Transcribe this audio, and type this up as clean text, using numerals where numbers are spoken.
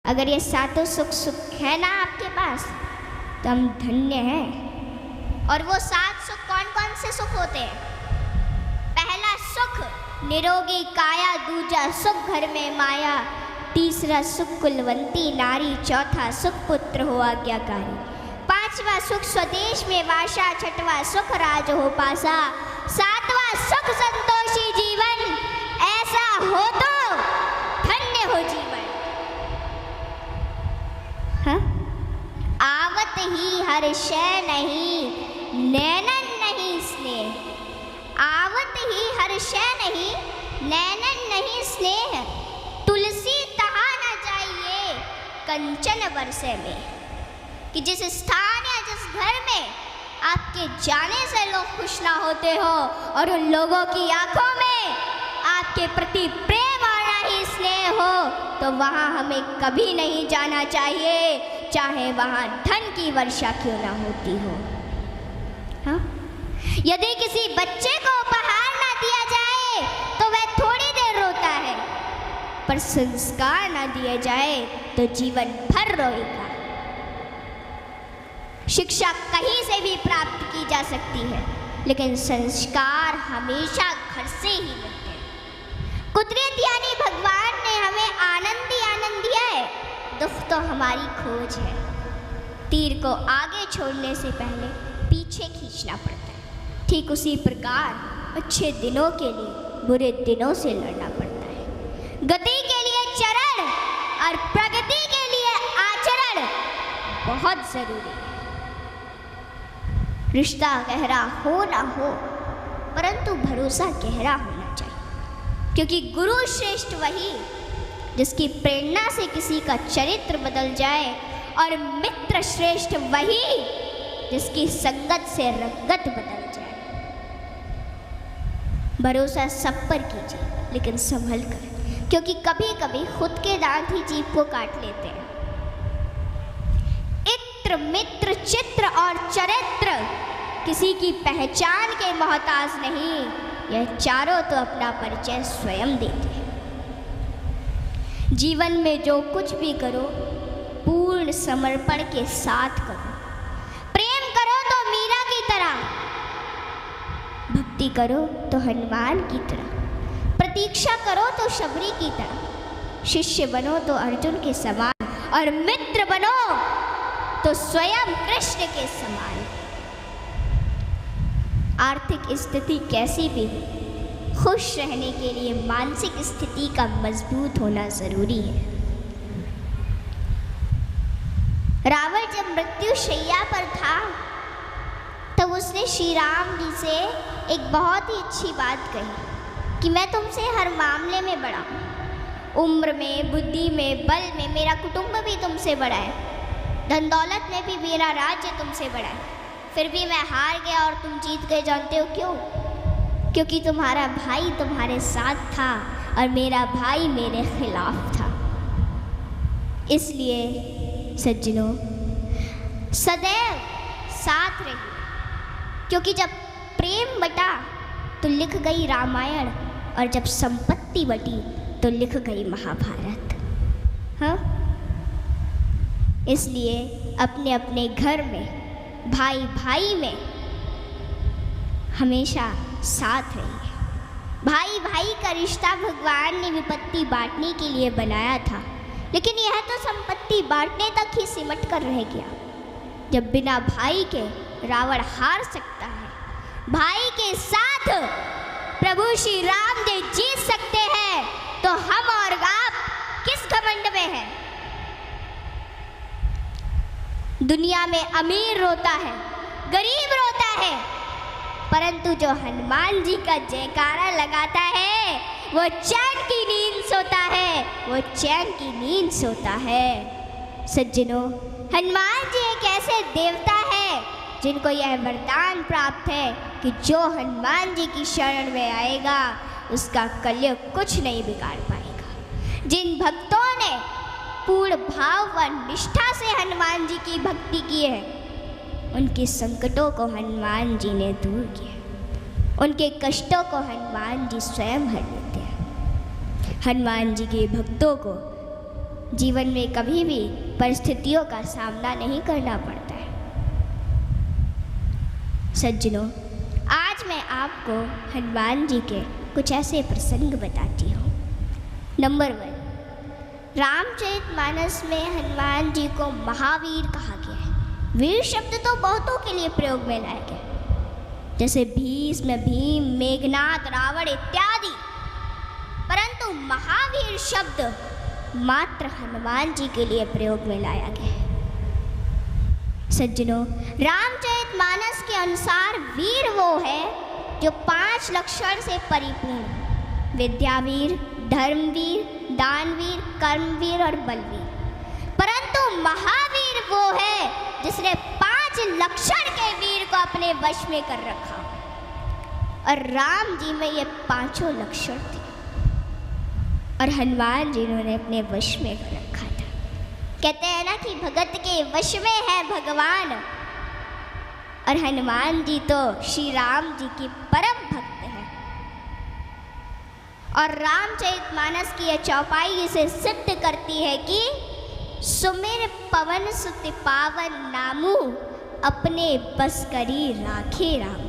अगर ये सातों सुख है ना आपके पास तो हम धन्य हैं। और वो 7 सुख कौन कौन से सुख होते हैं? पहला सुख निरोगी काया, दूजा सुख घर में माया, तीसरा सुख कुलवंती नारी, चौथा सुख पुत्र हो आज्ञाकारी, पांचवा सुख स्वदेश में वासा, छठवा सुख राज हो पासा, सातवां सुख संतोषी जीवन, ऐसा हो तो धन्य हो जीवन। हाँ? आवत ही हर शय नहीं, नैनन नहीं स्नेह, आवत ही हर शय नहीं, नैनन नहीं स्नेह, तुलसी तहा न जाइए कंचन बरसे में। कि जिस स्थान या जिस घर में आपके जाने से लोग खुश ना होते हो और उन लोगों की आंखों में आपके प्रति प्रेम और ही स्नेह हो, तो वहाँ हमें कभी नहीं जाना चाहिए, चाहे वहाँ धन की वर्षा क्यों ना होती हो। हाँ? यदि किसी बच्चे को उपहार ना दिया जाए तो वह थोड़ी देर रोता है, पर संस्कार ना दिए जाए तो जीवन भर रोएगा। शिक्षा कहीं से भी प्राप्त की जा सकती है, लेकिन संस्कार हमेशा घर से ही मिलते हैं। कुदरत यानी भगवान ने हमें आनंद ही आनंद दिया है, दुख तो हमारी खोज है। तीर को आगे छोड़ने से पहले पीछे खींचना पड़ता है, ठीक उसी प्रकार अच्छे दिनों के लिए बुरे दिनों से लड़ना पड़ता है। गति के लिए चरण और प्रगति के लिए आचरण बहुत जरूरी है। रिश्ता गहरा हो ना हो, परंतु भरोसा गहरा होना चाहिए, क्योंकि गुरु श्रेष्ठ वही जिसकी प्रेरणा से किसी का चरित्र बदल जाए, और मित्र श्रेष्ठ वही जिसकी संगत से रंगत बदल जाए। भरोसा सब पर कीजिए, लेकिन संभल कर, क्योंकि कभी कभी खुद के दांत ही जीभ को काट लेते हैं। इत्र मित्र चित्र और चरित्र किसी की पहचान के मोहताज नहीं, यह चारों तो अपना परिचय स्वयं देते हैं। जीवन में जो कुछ भी करो पूर्ण समर्पण के साथ करो। प्रेम करो तो मीरा की तरह, भक्ति करो तो हनुमान की तरह, प्रतीक्षा करो तो शबरी की तरह, शिष्य बनो तो अर्जुन के समान, और मित्र बनो तो स्वयं कृष्ण के समान। आर्थिक स्थिति कैसी भी हो, खुश रहने के लिए मानसिक स्थिति का मजबूत होना जरूरी है। रावण जब मृत्यु शैया पर था तब उसने श्री राम जी से एक बहुत ही अच्छी बात कही कि मैं तुमसे हर मामले में बड़ा हूँ, उम्र में, बुद्धि में, बल में मेरा कुटुंब भी तुमसे बड़ा है, धन दौलत में भी मेरा राज्य तुमसे बड़ा है, फिर भी मैं हार गया और तुम जीत गए। जानते हो क्यों? क्योंकि तुम्हारा भाई तुम्हारे साथ था और मेरा भाई मेरे खिलाफ था। इसलिए सज्जनों, सदैव साथ रहिए, क्योंकि जब प्रेम बटा तो लिख गई रामायण, और जब संपत्ति बटी तो लिख गई महाभारत। हाँ? इसलिए अपने अपने घर में, भाई भाई में हमेशा साथ रहिए। भाई भाई का रिश्ता भगवान ने विपत्ति बांटने के लिए बनाया था, लेकिन यह तो संपत्ति बांटने तक ही सिमट कर रह गया। जब बिना भाई के रावण हार सकता है, भाई के साथ प्रभु श्री राम जी जीत सकते हैं, तो हम और आप किस घमंड में हैं? दुनिया में अमीर रोता है, गरीब रोता है, परंतु जो हनुमान जी का जयकारा लगाता है वो चैन की नींद सोता है, वो चैन की नींद सोता है। सज्जनों, हनुमान जी एक ऐसे देवता है जिनको यह वरदान प्राप्त है कि जो हनुमान जी की शरण में आएगा उसका कलयुग कुछ नहीं बिगाड़ पाएगा। जिन भक्तों ने पूर्ण भाव व निष्ठा से हनुमान जी की भक्ति की है, उनके संकटों को हनुमान जी ने दूर किया, उनके कष्टों को हनुमान जी स्वयं हर लेते हैं। हनुमान जी के भक्तों को जीवन में कभी भी परिस्थितियों का सामना नहीं करना पड़ता है। सज्जनों, आज मैं आपको हनुमान जी के कुछ ऐसे प्रसंग बताती हूँ। नंबर 1, रामचरितमानस में हनुमान जी को महावीर कहा गया है। वीर शब्द तो बहुतों के लिए प्रयोग में लाया गया, जैसे भीष्म, भीम, मेघनाद, रावण इत्यादि, परंतु महावीर शब्द मात्र हनुमान जी के लिए प्रयोग में लाया गया है। सज्जनों, रामचरितमानस के अनुसार वीर वो है जो 5 लक्षण से परिपूर्ण: विद्यावीर, धर्मवीर, दानवीर, कर्मवीर और बलवीर। परंतु महावीर वो है जिसने 5 लक्षण के वीर को अपने वश में कर रखा, और राम जी में ये 5 लक्षण थे और हनुमान जी ने अपने वश में कर रखा था। कहते हैं ना कि भगत के वश में है भगवान, और हनुमान जी तो श्री राम जी की परम भक्त हैं। और रामचरितमानस की यह चौपाई इसे सिद्ध करती है कि सुमिर पवन सुत पावन नामू, अपने बस करी राखे राम।